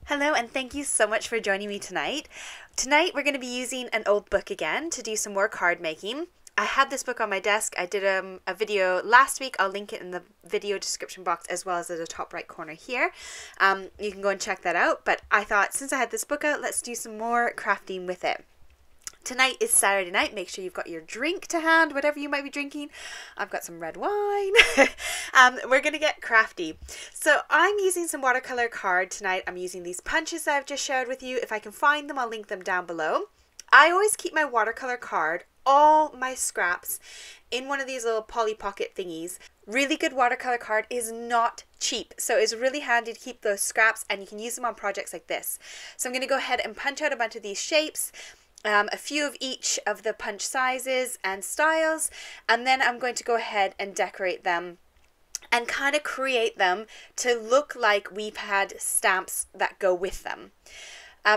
Hello, and thank you so much for joining me tonight. Tonight we're going to be using an old book again to do some more card making. I had this book on my desk. I did a video last week. I'll link it in the video description box as well as at the top right corner here. You can go and check that out. But I thought since I had this book out, let's do some more crafting with it. Tonight is Saturday night. Make sure you've got your drink to hand, whatever you might be drinking. I've got some red wine. We're going to get crafty. So I'm using some watercolor card tonight. I'm using these punches that I've just shared with you. If I can find them, I'll link them down below. I always keep my watercolor card, all my scraps, in one of these little Polly Pocket thingies. Really good watercolor card is not cheap, so it's really handy to keep those scraps, and you can use them on projects like this. So I'm going to go ahead and punch out a bunch of these shapes. A few of each of the punch sizes and styles, and then I'm going to go ahead and decorate them and kind of create them to look like we've had stamps that go with them.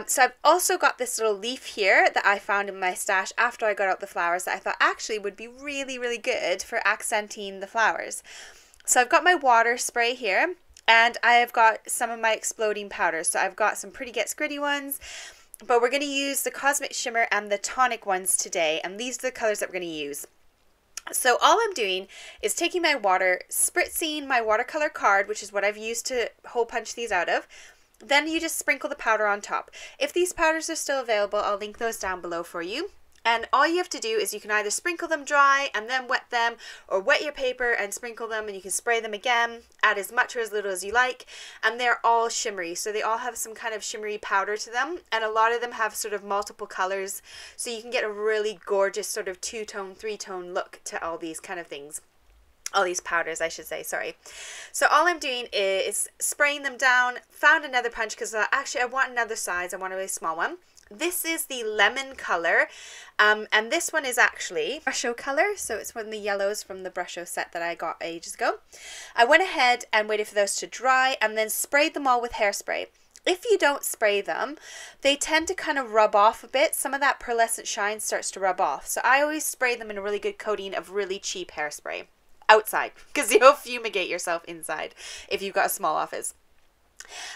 So I've also got this little leaf here that I found in my stash after I got out the flowers that I thought actually would be really good for accenting the flowers. So I've got my water spray here, and I've got some of my exploding powders. So I've got some Pretty Gets Gritty ones, but we're going to use the Cosmic Shimmer and the Tonic ones today, and these are the colors that we're going to use. So all I'm doing is taking my water, spritzing my watercolor card, which is what I've used to hole punch these out of. Then you just sprinkle the powder on top. If these powders are still available, I'll link those down below for you. And all you have to do is you can either sprinkle them dry and then wet them, or wet your paper and sprinkle them, and you can spray them again, add as much or as little as you like, and they're all shimmery. So they all have some kind of shimmery powder to them, and a lot of them have sort of multiple colors, so you can get a really gorgeous sort of two-tone, three-tone look to all these kind of things. All these powders, I should say, sorry. So all I'm doing is spraying them down. Found another punch because actually I want another size. I want a really small one. This is the lemon color, and this one is actually Brusho color, so it's one of the yellows from the Brusho set that I got ages ago. I went ahead and waited for those to dry and then sprayed them all with hairspray. If you don't spray them, they tend to kind of rub off a bit. Some of that pearlescent shine starts to rub off, so I always spray them in a really good coating of really cheap hairspray outside, because you'll fumigate yourself inside if you've got a small office.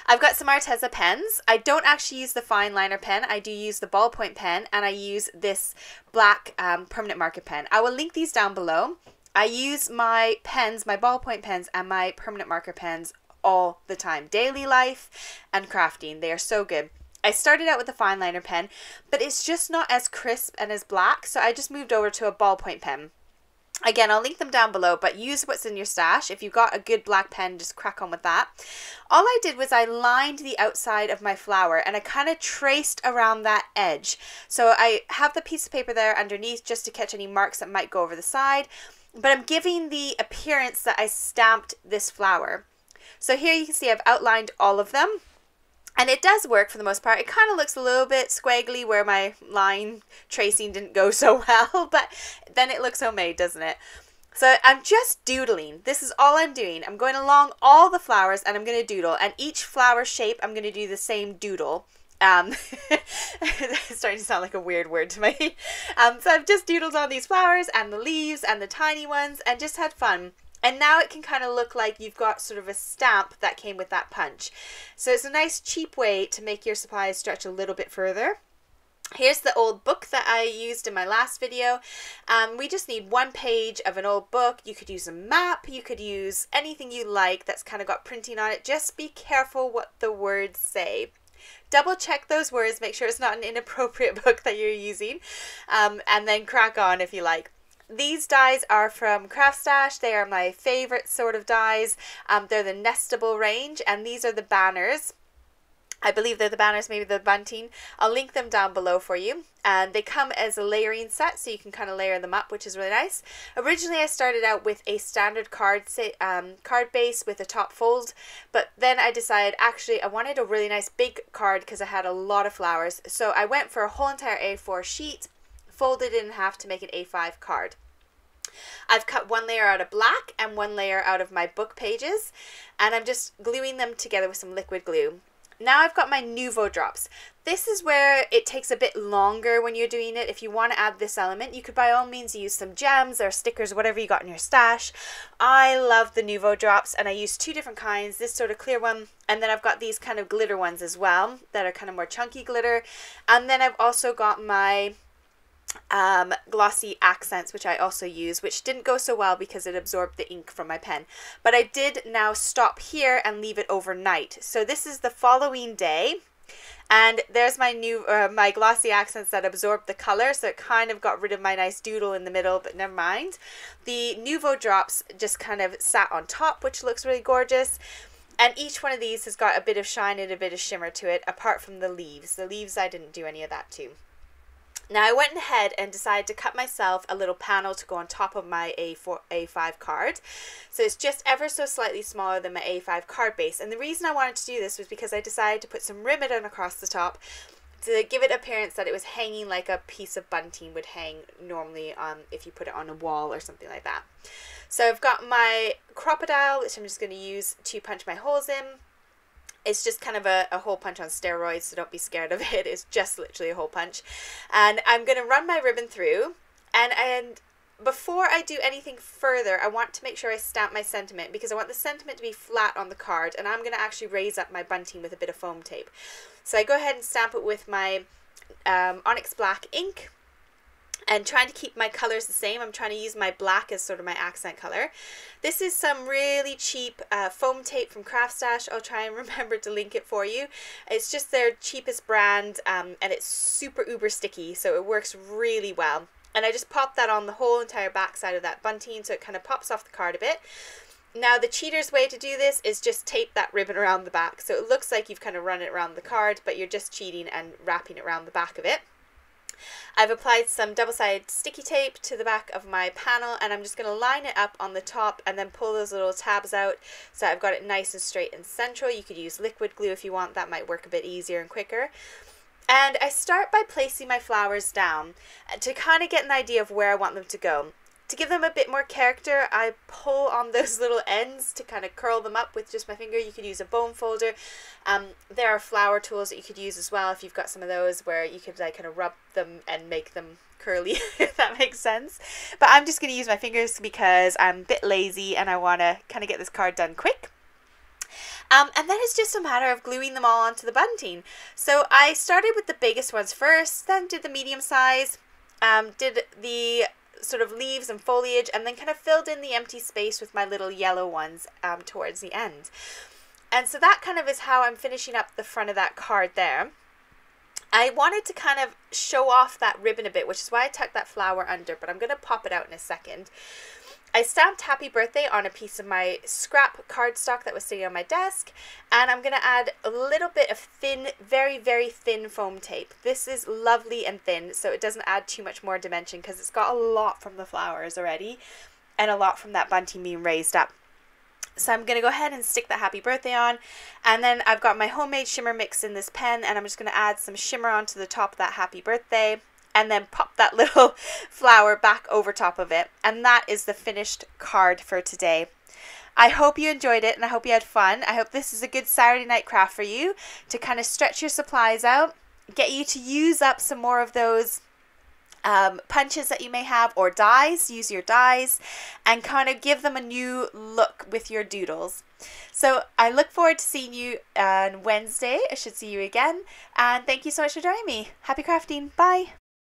I've got some Arteza pens. I don't actually use the fine liner pen. I do use the ballpoint pen, and I use this black permanent marker pen. I will link these down below. I use my pens, my ballpoint pens and my permanent marker pens all the time. Daily life and crafting. They are so good. I started out with the fine liner pen, but it's just not as crisp and as black, so I just moved over to a ballpoint pen. Again, I'll link them down below, but use what's in your stash. If you've got a good black pen, just crack on with that. All I did was I lined the outside of my flower, and I kind of traced around that edge. So I have the piece of paper there underneath just to catch any marks that might go over the side, but I'm giving the appearance that I stamped this flower. So here you can see I've outlined all of them. And it does work for the most part. It kind of looks a little bit squiggly where my line tracing didn't go so well, but then it looks homemade, doesn't it? So I'm just doodling. This is all I'm doing. I'm going along all the flowers and I'm going to doodle. And each flower shape, I'm going to do the same doodle. It's starting to sound like a weird word to me. So I've just doodled on these flowers and the leaves and the tiny ones and just had fun. And now it can kind of look like you've got sort of a stamp that came with that punch. So it's a nice cheap way to make your supplies stretch a little bit further. Here's the old book that I used in my last video. We just need one page of an old book. You could use a map. You could use anything you like that's kind of got printing on it. Just be careful what the words say. Double check those words. Make sure it's not an inappropriate book that you're using. And then crack on if you like. These dies are from Craft Stash. They are my favorite sort of dies. They're the nestable range, and these are the banners. I believe they're the banners, maybe the bunting. I'll link them down below for you. And they come as a layering set, so you can kind of layer them up, which is really nice. Originally, I started out with a standard card base with a top fold, but then I decided actually I wanted a really nice big card because I had a lot of flowers. So I went for a whole entire A4 sheet, folded it in half to make an A5 card. I've cut one layer out of black and one layer out of my book pages, and I'm just gluing them together with some liquid glue. Now I've got my Nuvo drops. This is where it takes a bit longer when you're doing it. If you want to add this element, you could by all means use some gems or stickers, whatever you got in your stash. I love the Nuvo drops, and I use two different kinds, this sort of clear one, and then I've got these kind of glitter ones as well that are kind of more chunky glitter. And then I've also got my glossy accents, which I also use, which didn't go so well because it absorbed the ink from my pen, but I did now stop here and leave it overnight. So this is the following day, and there's my new my glossy accents that absorbed the color, so it kind of got rid of my nice doodle in the middle, but never mind. The Nuvo drops just kind of sat on top, which looks really gorgeous. And each one of these has got a bit of shine and a bit of shimmer to it, apart from the leaves. The leaves I didn't do any of that to. Now I went ahead and decided to cut myself a little panel to go on top of my A5 card. So it's just ever so slightly smaller than my A5 card base. And the reason I wanted to do this was because I decided to put some ribbon on across the top to give it appearance that it was hanging like a piece of bunting would hang normally if you put it on a wall or something like that. So I've got my crocodile, which I'm just going to use to punch my holes in. It's just kind of a hole punch on steroids, so don't be scared of it. It's just literally a hole punch. And I'm going to run my ribbon through. And before I do anything further, I want to make sure I stamp my sentiment, because I want the sentiment to be flat on the card. And I'm going to actually raise up my bunting with a bit of foam tape. So I go ahead and stamp it with my Onyx Black ink. And trying to keep my colors the same. I'm trying to use my black as sort of my accent color. This is some really cheap foam tape from Craft Stash. I'll try and remember to link it for you. It's just their cheapest brand, and it's super uber sticky, so it works really well. And I just pop that on the whole entire back side of that bunting, so it kind of pops off the card a bit. Now the cheater's way to do this is just tape that ribbon around the back. So it looks like you've kind of run it around the card, but you're just cheating and wrapping it around the back of it. I've applied some double-sided sticky tape to the back of my panel, and I'm just going to line it up on the top and then pull those little tabs out so I've got it nice and straight and central. You could use liquid glue if you want, that might work a bit easier and quicker. And I start by placing my flowers down to kind of get an idea of where I want them to go. To give them a bit more character, I pull on those little ends to kind of curl them up with just my finger. You could use a bone folder. There are flower tools that you could use as well if you've got some of those, where you could like kind of rub them and make them curly, if that makes sense. But I'm just going to use my fingers because I'm a bit lazy and I want to kind of get this card done quick. And then it's just a matter of gluing them all onto the bunting. So I started with the biggest ones first, then did the medium size, did the sort of leaves and foliage, and then kind of filled in the empty space with my little yellow ones towards the end. And so that kind of is how I'm finishing up the front of that card there. I wanted to kind of show off that ribbon a bit, which is why I tucked that flower under, but I'm going to pop it out in a second. I stamped happy birthday on a piece of my scrap cardstock that was sitting on my desk, and I'm going to add a little bit of thin, very, very thin foam tape. This is lovely and thin, so it doesn't add too much more dimension because it's got a lot from the flowers already and a lot from that bunting being raised up. So I'm going to go ahead and stick that happy birthday on, and then I've got my homemade shimmer mix in this pen, and I'm just going to add some shimmer onto the top of that happy birthday, and then pop that little flower back over top of it. And that is the finished card for today. I hope you enjoyed it and I hope you had fun. I hope this is a good Saturday night craft for you to kind of stretch your supplies out, get you to use up some more of those punches that you may have, or dies. Use your dies and kind of give them a new look with your doodles. So I look forward to seeing you on Wednesday. I should see you again, and thank you so much for joining me. Happy crafting. Bye.